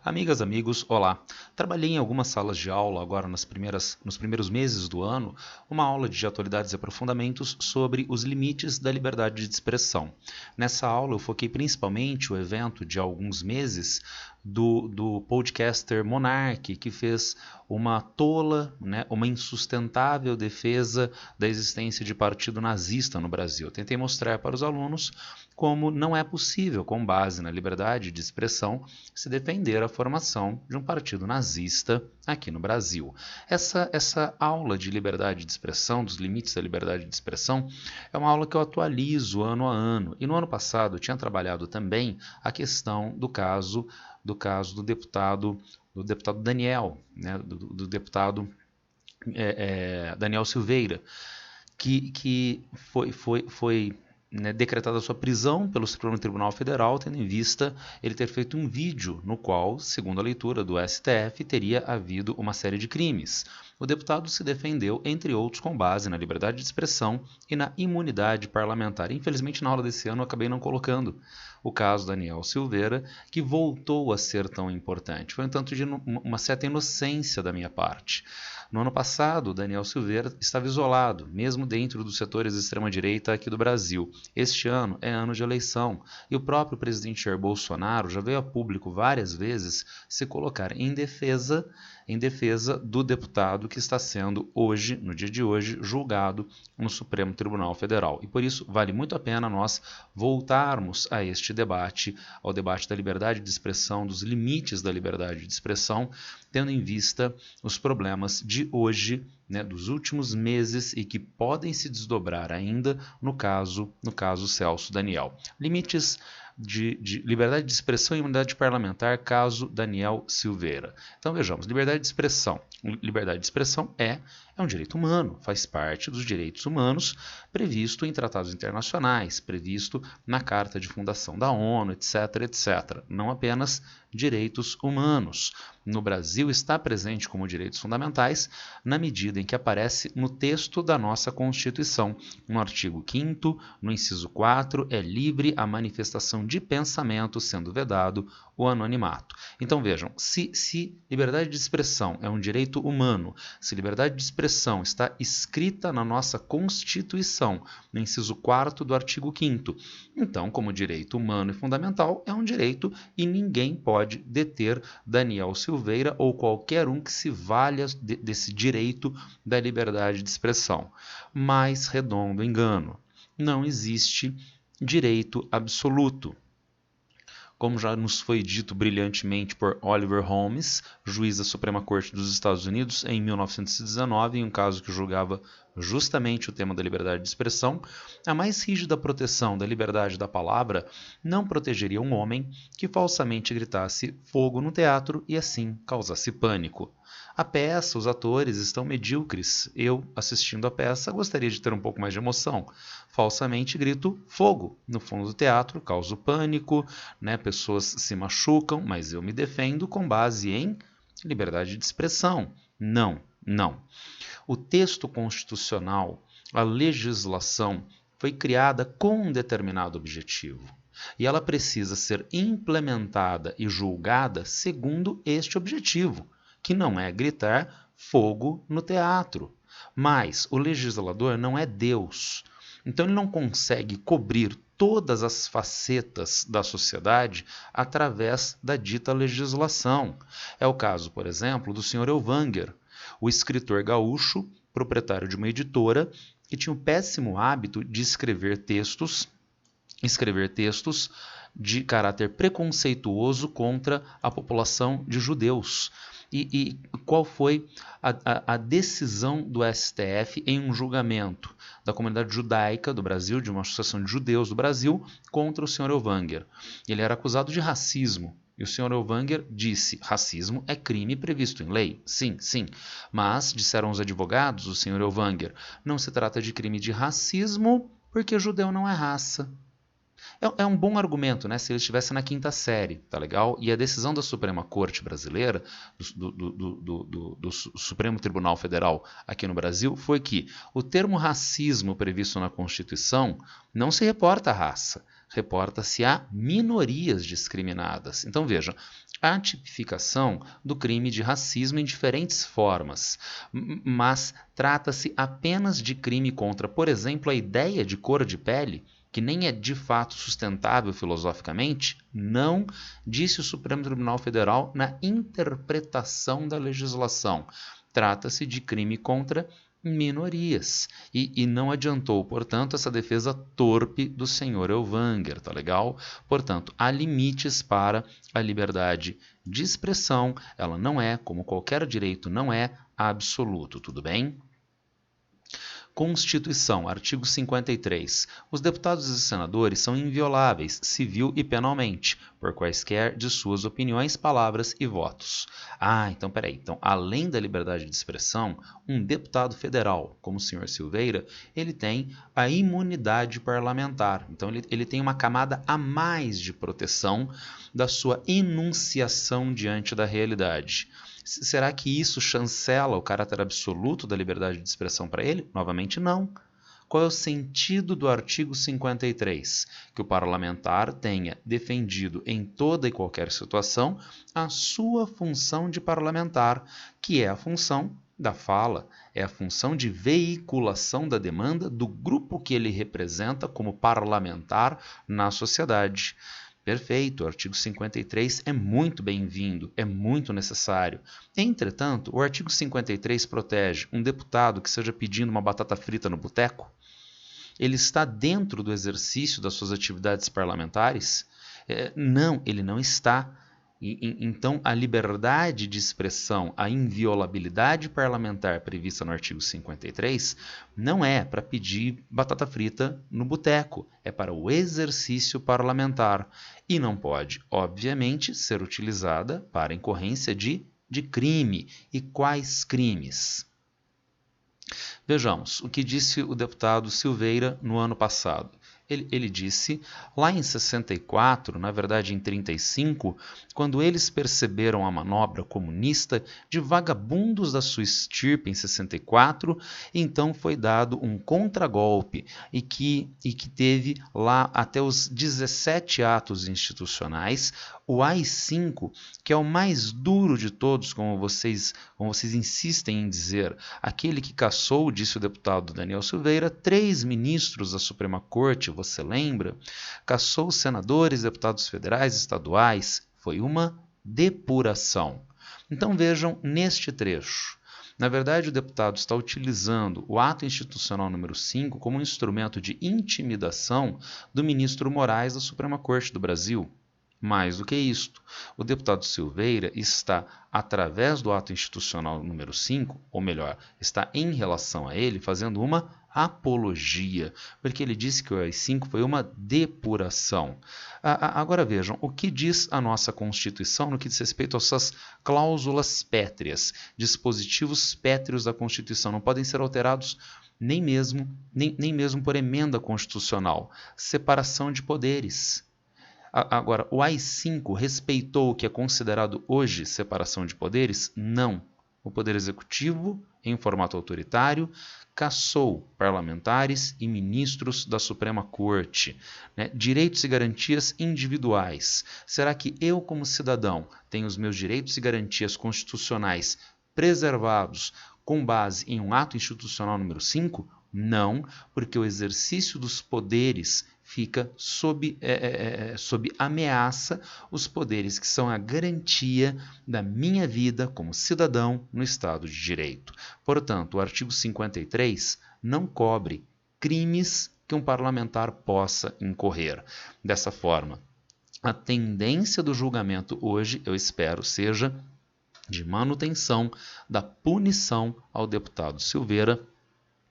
Amigas, amigos, olá! Trabalhei em algumas salas de aula agora nos primeiros meses do ano, uma aula de atualidades e aprofundamentos sobre os limites da liberdade de expressão. Nessa aula eu foquei principalmente o evento de alguns meses do podcaster Monark, que fez uma tola, uma insustentável defesa da existência de partido nazista no Brasil. Eu tentei mostrar para os alunos como não é possível, com base na liberdade de expressão, se defender a formação de um partido nazista aqui no Brasil. Essa aula de liberdade de expressão, dos limites da liberdade de expressão, é uma aula que eu atualizo ano a ano. E no ano passado eu tinha trabalhado também a questão do caso do deputado Daniel, do deputado Daniel Silveira, que foi decretada sua prisão pelo Supremo Tribunal Federal, tendo em vista ele ter feito um vídeo no qual, segundo a leitura do STF, teria havido uma série de crimes. O deputado se defendeu, entre outros, com base na liberdade de expressão e na imunidade parlamentar. Infelizmente, na aula desse ano, eu acabei não colocando o caso Daniel Silveira, que voltou a ser tão importante. Foi um tanto de uma certa inocência da minha parte. No ano passado, Daniel Silveira estava isolado, mesmo dentro dos setores de extrema-direita aqui do Brasil. Este ano é ano de eleição e o próprio presidente Jair Bolsonaro já veio a público várias vezes se colocar em defesa do deputado que está sendo hoje, no dia de hoje, julgado no Supremo Tribunal Federal. E por isso vale muito a pena nós voltarmos a este debate, ao debate da liberdade de expressão, dos limites da liberdade de expressão, tendo em vista os problemas de hoje, dos últimos meses e que podem se desdobrar ainda no caso Celso Daniel. Limites de liberdade de expressão e imunidade parlamentar, caso Daniel Silveira. Então vejamos, liberdade de expressão. Liberdade de expressão é um direito humano, faz parte dos direitos humanos previsto em tratados internacionais, previsto na Carta de Fundação da ONU, etc, etc. Não apenas direitos humanos. No Brasil está presente como direitos fundamentais na medida em que aparece no texto da nossa Constituição. No artigo 5º, no inciso 4, é livre a manifestação de pensamento, sendo vedado o anonimato. Então vejam, se liberdade de expressão é um direito humano, se liberdade de expressão está escrita na nossa Constituição, no inciso 4º do artigo 5º, então, como direito humano e fundamental, é um direito e ninguém pode deter Daniel Silveira ou qualquer um que se valha desse direito da liberdade de expressão. Mas, redondo engano, não existe direito absoluto. Como já nos foi dito brilhantemente por Oliver Holmes, juiz da Suprema Corte dos Estados Unidos, em 1919, em um caso que julgava justamente o tema da liberdade de expressão, a mais rígida proteção da liberdade da palavra não protegeria um homem que falsamente gritasse fogo no teatro e assim causasse pânico. A peça, os atores estão medíocres. Eu, assistindo a peça, gostaria de ter um pouco mais de emoção. Falsamente grito fogo. No fundo do teatro, causo pânico, pessoas se machucam, mas eu me defendo com base em liberdade de expressão. Não. O texto constitucional, a legislação, foi criada com um determinado objetivo. E ela precisa ser implementada e julgada segundo este objetivo, que não é gritar fogo no teatro. Mas o legislador não é Deus. Então ele não consegue cobrir todas as facetas da sociedade através da dita legislação. É o caso, por exemplo, do Sr. Elvanger, o escritor gaúcho, proprietário de uma editora, que tinha o péssimo hábito de escrever textos de caráter preconceituoso contra a população de judeus. E qual foi a decisão do STF em um julgamento da comunidade judaica do Brasil, de uma associação de judeus do Brasil, contra o Sr. Elvanger? Ele era acusado de racismo. E o Sr. Elvanger disse, racismo é crime previsto em lei. Sim. Mas, disseram os advogados, o Sr. Elvanger, não se trata de crime de racismo porque judeu não é raça. É um bom argumento, se ele estivesse na quinta série, tá legal? E a decisão da Suprema Corte Brasileira, do Supremo Tribunal Federal aqui no Brasil, foi que o termo racismo previsto na Constituição não se reporta à raça, reporta-se a minorias discriminadas. Então vejam, a tipificação do crime de racismo em diferentes formas, mas trata-se apenas de crime contra, por exemplo, a ideia de cor de pele, que nem é de fato sustentável filosoficamente? Não, disse o Supremo Tribunal Federal na interpretação da legislação. Trata-se de crime contra minorias. E não adiantou, portanto, essa defesa torpe do senhor Elvanger, tá legal? Portanto, há limites para a liberdade de expressão, ela não é, como qualquer direito, não é absoluto, tudo bem? Constituição, artigo 53. Os deputados e senadores são invioláveis, civil e penalmente, por quaisquer de suas opiniões, palavras e votos. Então peraí. Então, além da liberdade de expressão, um deputado federal, como o senhor Silveira, ele tem a imunidade parlamentar. Então, ele tem uma camada a mais de proteção da sua enunciação diante da realidade. Será que isso chancela o caráter absoluto da liberdade de expressão para ele? Novamente, não. Qual é o sentido do artigo 53? Que o parlamentar tenha defendido em toda e qualquer situação a sua função de parlamentar, que é a função da fala, é a função de veiculação da demanda do grupo que ele representa como parlamentar na sociedade. Perfeito, o artigo 53 é muito bem-vindo, é muito necessário. Entretanto, o artigo 53 protege um deputado que esteja pedindo uma batata frita no boteco? Ele está dentro do exercício das suas atividades parlamentares? Não, ele não está. Então, a liberdade de expressão, a inviolabilidade parlamentar prevista no artigo 53 não é para pedir batata frita no boteco, é para o exercício parlamentar e não pode, obviamente, ser utilizada para incorrência de crime. E quais crimes? Vejamos o que disse o deputado Silveira no ano passado. Ele disse, lá em 64, na verdade em 35, quando eles perceberam a manobra comunista de vagabundos da sua estirpe em 64, então foi dado um contragolpe e que teve lá até os 17 atos institucionais, o AI-5, que é o mais duro de todos, como vocês insistem em dizer, aquele que cassou, disse o deputado Daniel Silveira, 3 ministros da Suprema Corte, você lembra? Cassou senadores, deputados federais, estaduais. Foi uma depuração. Então vejam neste trecho. Na verdade, o deputado está utilizando o ato institucional número 5 como um instrumento de intimidação do ministro Moraes da Suprema Corte do Brasil. Mais do que isto, o deputado Silveira está, através do ato institucional número 5, ou melhor, está em relação a ele, fazendo uma apologia, porque ele disse que o AI-5 foi uma depuração. Agora vejam, o que diz a nossa Constituição no que diz respeito às suas cláusulas pétreas, dispositivos pétreos da Constituição, não podem ser alterados nem mesmo por emenda constitucional. Separação de poderes. Agora, o AI-5 respeitou o que é considerado hoje separação de poderes? Não. O Poder Executivo, em formato autoritário, cassou parlamentares e ministros da Suprema Corte. Direitos e garantias individuais. Será que eu, como cidadão, tenho os meus direitos e garantias constitucionais preservados com base em um ato institucional número 5? Não, porque o exercício dos poderes fica sob ameaça, os poderes que são a garantia da minha vida como cidadão no Estado de Direito. Portanto, o artigo 53 não cobre crimes que um parlamentar possa incorrer. Dessa forma, a tendência do julgamento hoje, eu espero, seja de manutenção da punição ao deputado Silveira,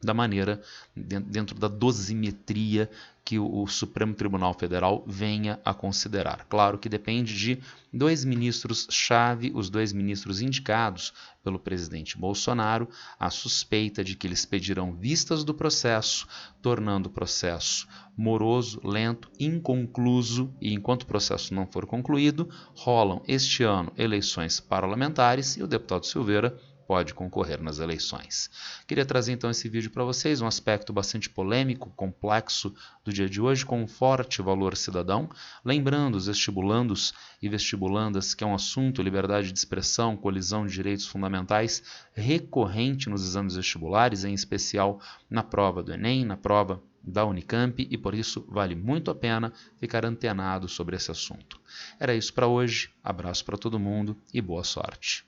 da maneira, dentro da dosimetria que o Supremo Tribunal Federal venha a considerar. Claro que depende de 2 ministros-chave, os 2 ministros indicados pelo presidente Bolsonaro, a suspeita de que eles pedirão vistas do processo, tornando o processo moroso, lento, inconcluso, e enquanto o processo não for concluído, rolam este ano eleições parlamentares e o deputado Silveira pode concorrer nas eleições. Queria trazer então esse vídeo para vocês, um aspecto bastante polêmico, complexo do dia de hoje, com um forte valor cidadão, lembrando os vestibulandos e vestibulandas que é um assunto, liberdade de expressão, colisão de direitos fundamentais, recorrente nos exames vestibulares, em especial na prova do Enem, na prova da Unicamp, e por isso vale muito a pena ficar antenado sobre esse assunto. Era isso para hoje, abraço para todo mundo e boa sorte.